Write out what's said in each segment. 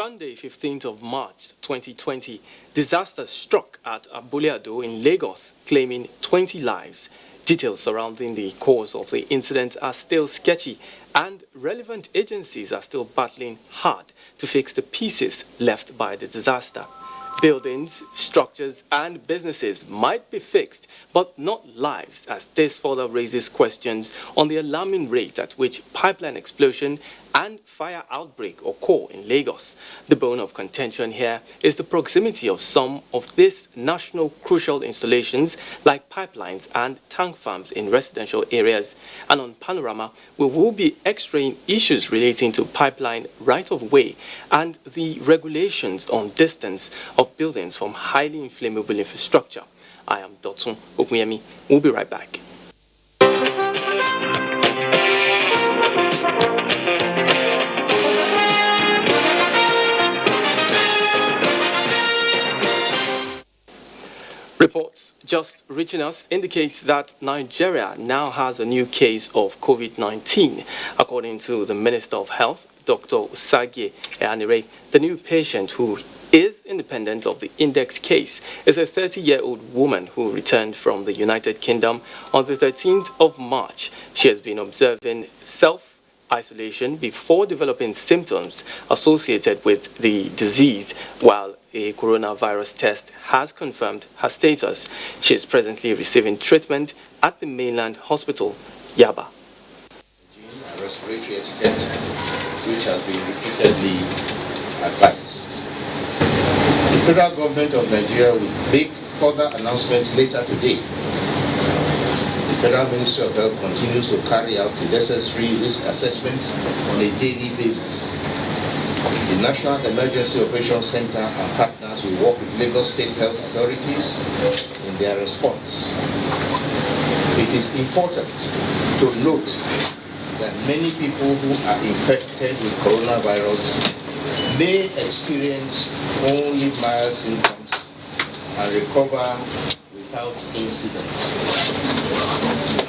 Sunday, 15th of March 2020, disaster struck at Abule-Ado in Lagos, claiming 20 lives. Details surrounding the cause of the incident are still sketchy, and relevant agencies are still battling hard to fix the pieces left by the disaster. Buildings, structures, and businesses might be fixed, but not lives, as this further raises questions on the alarming rate at which pipeline explosion and fire outbreak occur in Lagos. The bone of contention here is the proximity of some of these national crucial installations like pipelines and tank farms in residential areas. And on Panorama, we will be x-raying issues relating to pipeline right-of-way and the regulations on distance of buildings from highly inflammable infrastructure. I am Dotun Okuyemi. We'll be right back. Reports just reaching us indicates that Nigeria now has a new case of COVID-19. According to the Minister of Health, Dr. Osagie Ehanire, the new patient, who is independent of the index case, is a 30-year-old woman who returned from the United Kingdom on the 13th of March. She has been observing self-isolation before developing symptoms associated with the disease, while a coronavirus test has confirmed her status. She is presently receiving treatment at the mainland hospital, Yaba. A respiratory etiquette, which has been repeatedly advised. The federal government of Nigeria will make further announcements later today. The Federal Ministry of Health continues to carry out the necessary risk assessments on a daily basis. The National Emergency Operations Center and partners will work with Lagos State Health Authorities in their response. It is important to note that many people who are infected with coronavirus may experience only mild symptoms and recover without incident.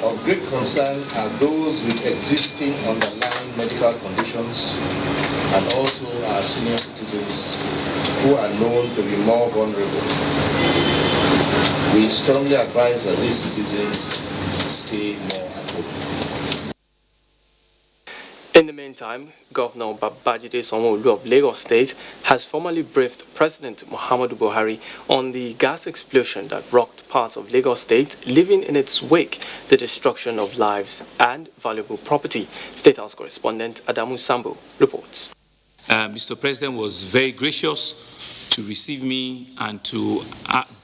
Of great concern are those with existing underlying medical conditions and also our senior citizens who are known to be more vulnerable. We strongly advise that these citizens stay more at home. In the meantime, Governor Babajide Sanwo-Olu of Lagos State has formally briefed President Muhammadu Buhari on the gas explosion that rocked parts of Lagos State, leaving in its wake the destruction of lives and valuable property. State House correspondent Adamu Sambo reports. Mr. President was very gracious to receive me and to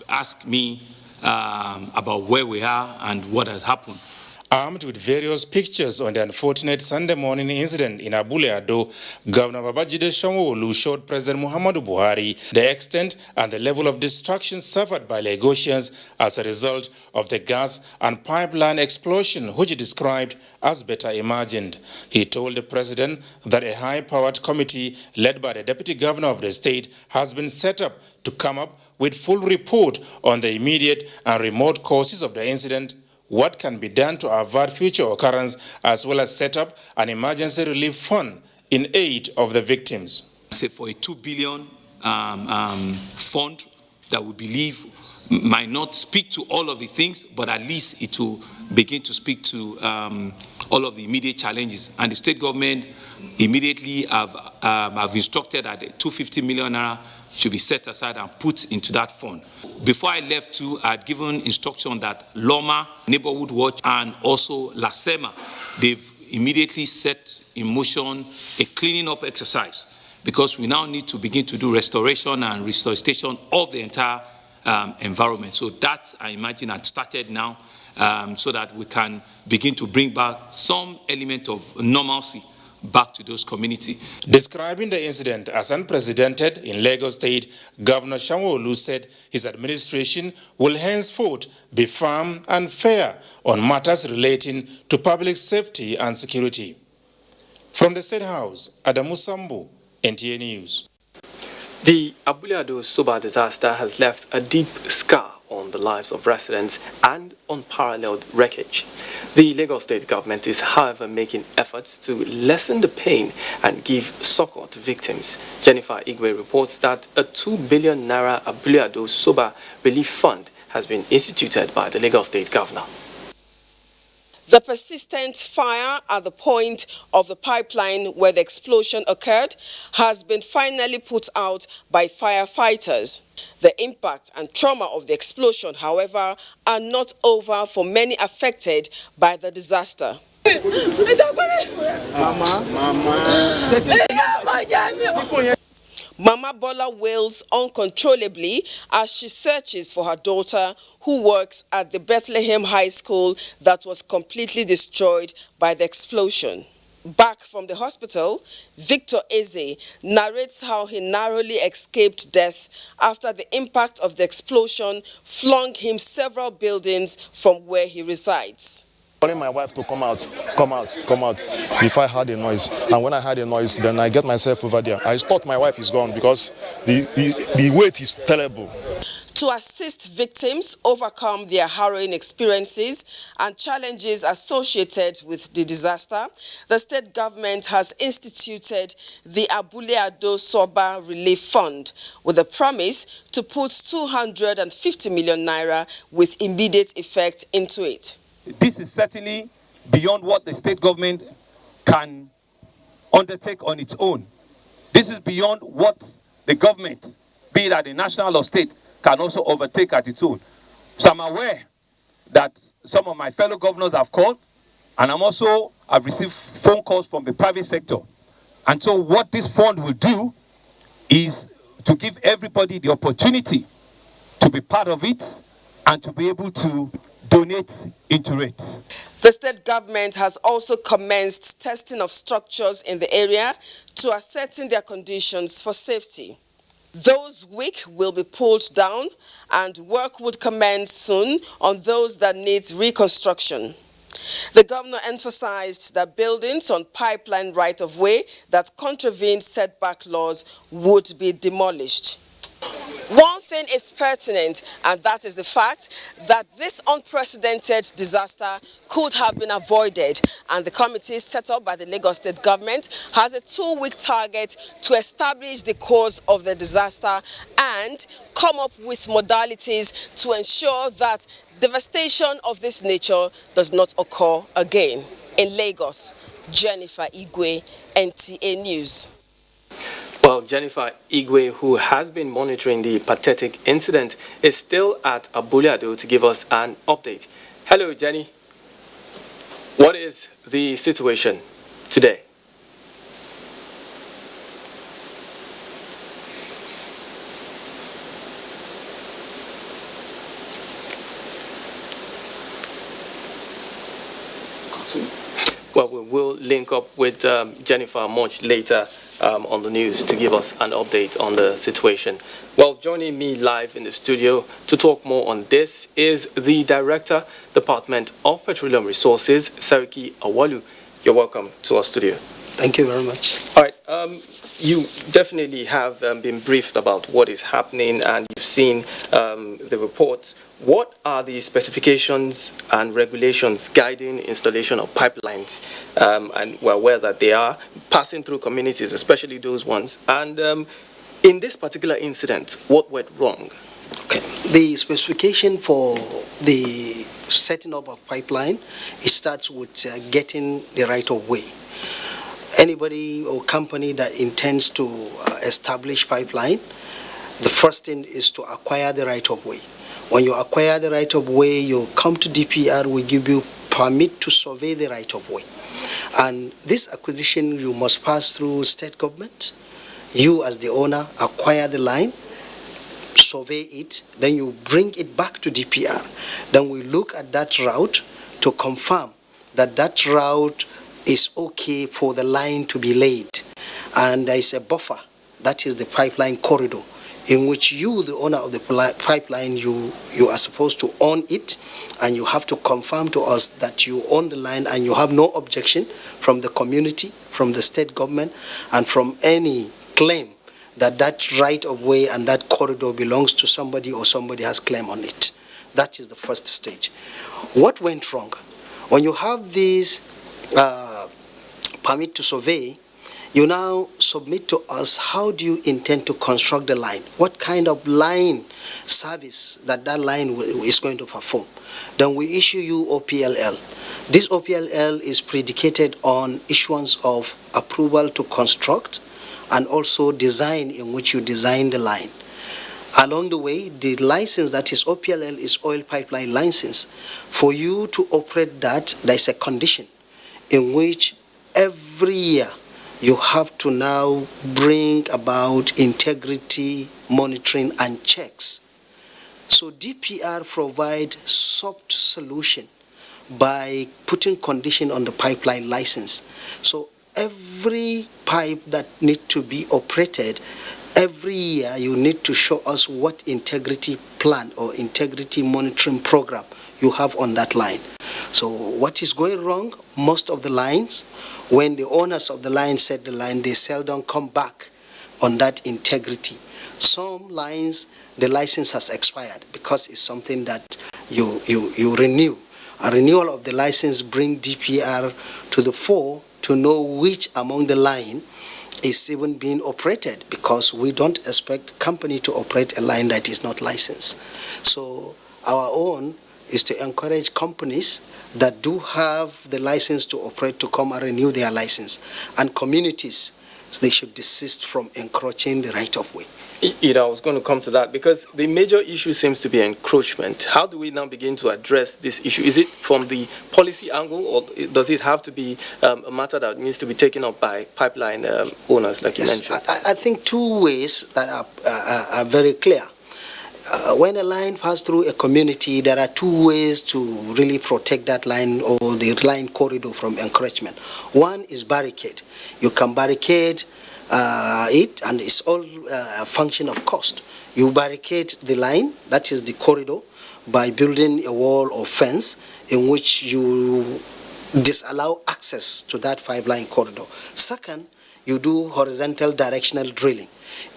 ask me about where we are and what has happened. Armed with various pictures on the unfortunate Sunday morning incident in Abule-Ado, Governor Babajide Sanwo-Olu showed President Muhammadu Buhari the extent and the level of destruction suffered by Lagosians as a result of the gas and pipeline explosion, which he described as better imagined. He told the president that a high-powered committee led by the deputy governor of the state has been set up to come up with full report on the immediate and remote causes of the incident, what can be done to avert future occurrence, as well as set up an emergency relief fund in aid of the victims. For a 2 billion fund that we believe might not speak to all of the things, but at least it will begin to speak to all of the immediate challenges. And the state government immediately have instructed that 250 million naira should be set aside and put into that fund. Before I left too, I had given instruction that Loma, Neighborhood Watch, and also LASEMA, they've immediately set in motion a cleaning up exercise, because we now need to begin to do restoration and restoration of the entire environment. So that, I imagine, had started now, so that we can begin to bring back some element of normalcy back to those communities. Describing the incident as unprecedented in Lagos State, Governor Sanwo-Olu said his administration will henceforth be firm and fair on matters relating to public safety and security. From the State House, Adamu Sambo, NTA News. The Abule-Ado Soba disaster has left a deep scar on the lives of residents and unparalleled wreckage. The Lagos State government is, however, making efforts to lessen the pain and give succor to victims. Jennifer Igwe reports that a 2 billion naira Abule Ado Soba Relief Fund has been instituted by the Lagos State governor. The persistent fire at the point of the pipeline where the explosion occurred has been finally put out by firefighters. The impact and trauma of the explosion, however, are not over for many affected by the disaster. Mama Bola wails uncontrollably as she searches for her daughter who works at the Bethlehem High School that was completely destroyed by the explosion. Back from the hospital, Victor Eze narrates how he narrowly escaped death after the impact of the explosion flung him several buildings from where he resides. Calling my wife to come out, if I heard a noise. And when I heard a noise, then I get myself over there. I thought my wife is gone because the weight is terrible. To assist victims overcome their harrowing experiences and challenges associated with the disaster, the state government has instituted the Abule Ado Soba Relief Fund with a promise to put 250 million naira with immediate effect into it. This is certainly beyond what the state government can undertake on its own. This is beyond what the government, be it at the national or state, can also overtake at its own. So I'm aware that some of my fellow governors have called, and I've received phone calls from the private sector. And so what this fund will do is to give everybody the opportunity to be part of it and to be able to donate into it. The state government has also commenced testing of structures in the area to ascertain their conditions for safety. Those weak will be pulled down and work would commence soon on those that need reconstruction. The governor emphasized that buildings on pipeline right-of-way that contravene setback laws would be demolished. One thing is pertinent, and that is the fact that this unprecedented disaster could have been avoided, and the committee set up by the Lagos State government has a 2-week target to establish the cause of the disaster and come up with modalities to ensure that devastation of this nature does not occur again. In Lagos, Jennifer Igwe, NTA News. Well, Jennifer Igwe, who has been monitoring the pathetic incident, is still at Abule Ado to give us an update. Hello, Jenny. What is the situation today? Well, we will link up with Jennifer much later on the news to give us an update on the situation. Well, joining me live in the studio to talk more on this is the Director, Department of Petroleum Resources, Seriki Awalu. You're welcome to our studio. Thank you very much. All right. You definitely have been briefed about what is happening and you've seen the reports. What are the specifications and regulations guiding installation of pipelines? And we're aware that they are passing through communities, especially those ones. And in this particular incident, what went wrong? Okay. The specification for the setting up of pipeline, it starts with getting the right of way. Anybody or company that intends to establish pipeline, the first thing is to acquire the right of way. When you acquire the right of way, you come to DPR, we give you permit to survey the right of way. And this acquisition, you must pass through state government. You as the owner acquire the line, survey it, then you bring it back to DPR. Then we look at that route to confirm that that route is okay for the line to be laid. And there is a buffer, that is the pipeline corridor, in which you, the owner of the pipeline, you are supposed to own it, and you have to confirm to us that you own the line and you have no objection from the community, from the state government, and from any claim that that right of way and that corridor belongs to somebody or somebody has claim on it. That is the first stage. What went wrong? When you have this permit to survey, you now submit to us how do you intend to construct the line? What kind of line service that line is going to perform? Then we issue you OPLL. This OPLL is predicated on issuance of approval to construct and also design in which you design the line. Along the way, the license that is OPLL is oil pipeline license. For you to operate that, there is a condition in which every year you have to now bring about integrity, monitoring, and checks. So DPR provide soft solution by putting condition on the pipeline license. So every pipe that need to be operated, every year you need to show us what integrity plan or integrity monitoring program you have on that line. So what is going wrong? Most of the lines, when the owners of the line set the line, they seldom come back on that integrity. Some lines, the license has expired because it's something that you renew. A renewal of the license bring DPR to the fore to know which among the line is even being operated, because we don't expect company to operate a line that is not licensed. So our own is to encourage companies that do have the license to operate to come and renew their license, and communities, they should desist from encroaching the right of way. I was going to come to that, because the major issue seems to be encroachment. How do we now begin to address this issue? Is it from the policy angle, or does it have to be a matter that needs to be taken up by pipeline owners, like you mentioned? I think two ways that are very clear. When a line passes through a community, there are two ways to really protect that line or the line corridor from encroachment. One is barricade. You can barricade it, and it's all a function of cost. You barricade the line, that is the corridor, by building a wall or fence in which you disallow access to that five-line corridor. Second, you do horizontal directional drilling,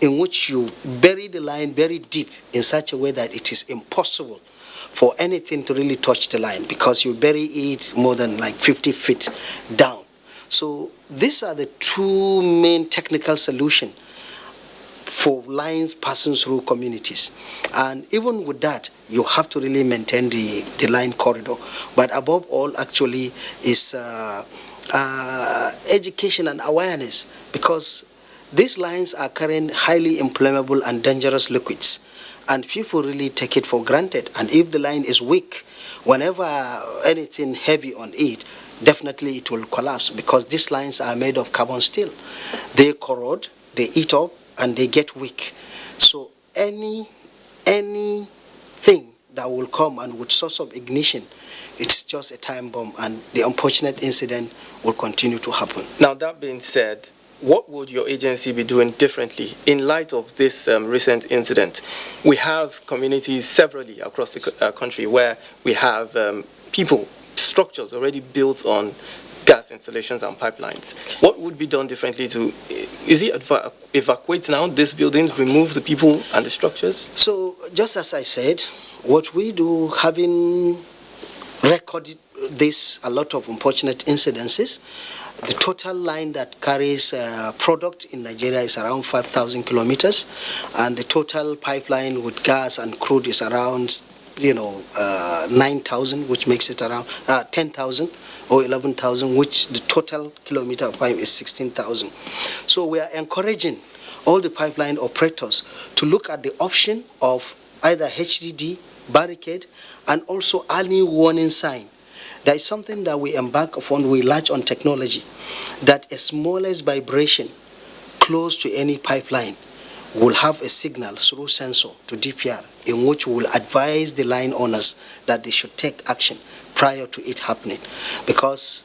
in which you bury the line very deep in such a way that it is impossible for anything to really touch the line, because you bury it more than like 50 feet down. So these are the two main technical solutions for lines passing through communities. And even with that, you have to really maintain the line corridor. But above all, actually, is education and awareness, because these lines are carrying highly inflammable and dangerous liquids, and people really take it for granted. And if the line is weak, whenever anything heavy on it, definitely it will collapse, because these lines are made of carbon steel. They corrode, they eat up, and they get weak. So anything that will come and would source of ignition, it's just a time bomb, and the unfortunate incident will continue to happen. Now, that being said, what would your agency be doing differently in light of this recent incident? We have communities severally across the country where we have structures already built on gas installations and pipelines. What would be done differently is it evacuate now these buildings, remove the people and the structures? So, just as I said, what we do, having recorded this, a lot of unfortunate incidences, the total line that carries product in Nigeria is around 5,000 kilometers, and the total pipeline with gas and crude is around 9,000, which makes it around 10,000 or 11,000, which the total kilometer of pipe is 16,000. So we are encouraging all the pipeline operators to look at the option of either HDD, barricade, and also early warning sign. There is something that we embark upon, we latch on technology, that a smallest vibration close to any pipeline will have a signal through sensor to DPR, in which we will advise the line owners that they should take action prior to it happening. Because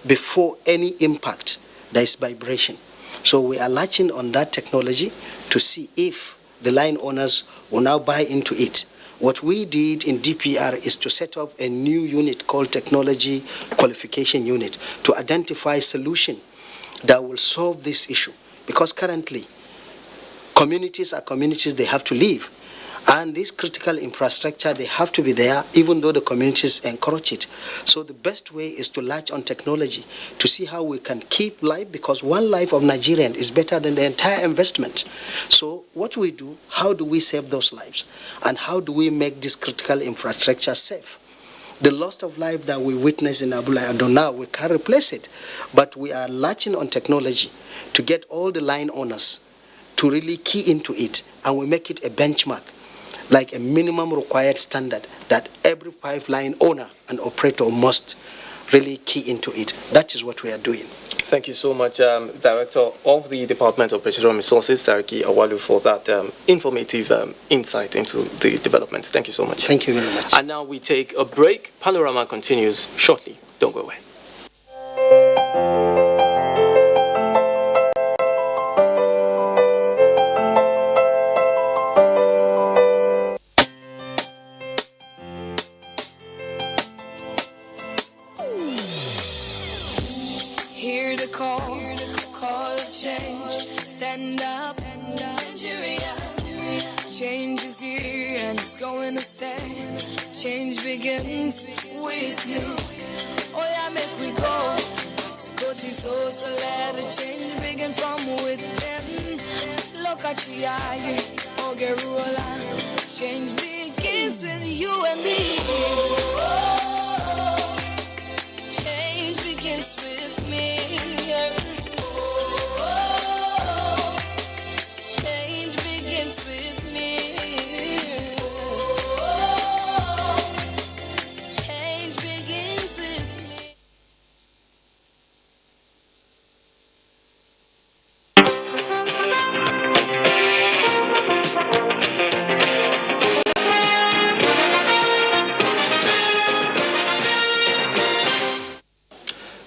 before any impact, there is vibration. So we are latching on that technology to see if the line owners will now buy into it. What we did in DPR is to set up a new unit called Technology Qualification Unit to identify solution that will solve this issue. Because currently, communities are communities, they have to live. And this critical infrastructure, they have to be there even though the communities encourage it. So the best way is to latch on technology to see how we can keep life, because one life of Nigerian is better than the entire investment. So what we do, how do we save those lives? And how do we make this critical infrastructure safe? The loss of life that we witness in Abule Ado now, we can't replace it. But we are latching on technology to get all the line owners to really key into it, and we make it a benchmark, like a minimum required standard that every pipeline owner and operator must really key into it. That is what we are doing. Thank you so much, Director of the Department of Petroleum Resources, Saraki Awalu, for that informative insight into the development. Thank you so much. Thank you very much. And now we take a break. Panorama continues shortly. Don't go away. Hear the call of change. Stand up, Nigeria. Change is here and it's going to stay. Change begins with you. Oh yeah, make we go. So let the change begin from within. Look at you, oh get roller. Change begins with you and me. Change begins with me. Change begins with me. Change begins with me.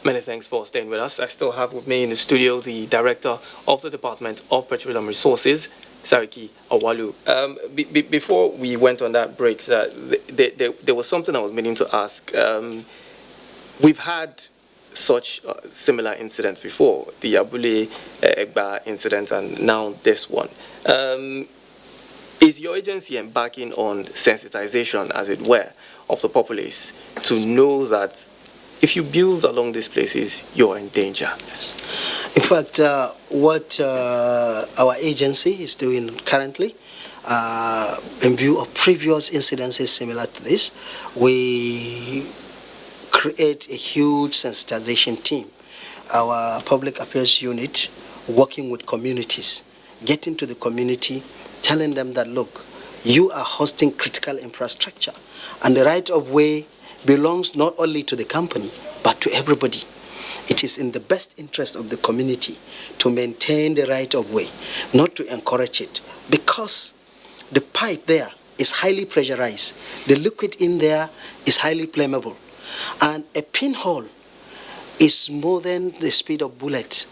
Many thanks for staying with us. I still have with me in the studio the Director of the Department of Petroleum Resources, Saraki Awalu. Before we went on that break, there was something I was meaning to ask. We've had such similar incidents before, the Abule Egba incident and now this one. Is your agency embarking on sensitization, as it were, of the populace to know that if you build along these places, you're in danger? Yes. In fact, what our agency is doing currently, in view of previous incidences similar to this, we create a huge sensitization team. Our public affairs unit, working with communities, getting to the community, telling them that, look, you are hosting critical infrastructure, and the right of way belongs not only to the company, but to everybody. It is in the best interest of the community to maintain the right of way, not to encourage it, because the pipe there is highly pressurized. The liquid in there is highly flammable. And a pinhole is more than the speed of bullets.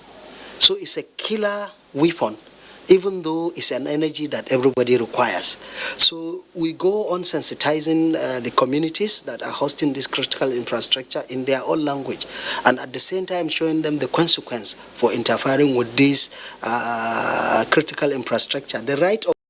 So it's a killer weapon, even though it's an energy that everybody requires. So we go on sensitizing the communities that are hosting this critical infrastructure in their own language, and at the same time showing them the consequence for interfering with this critical infrastructure. The right of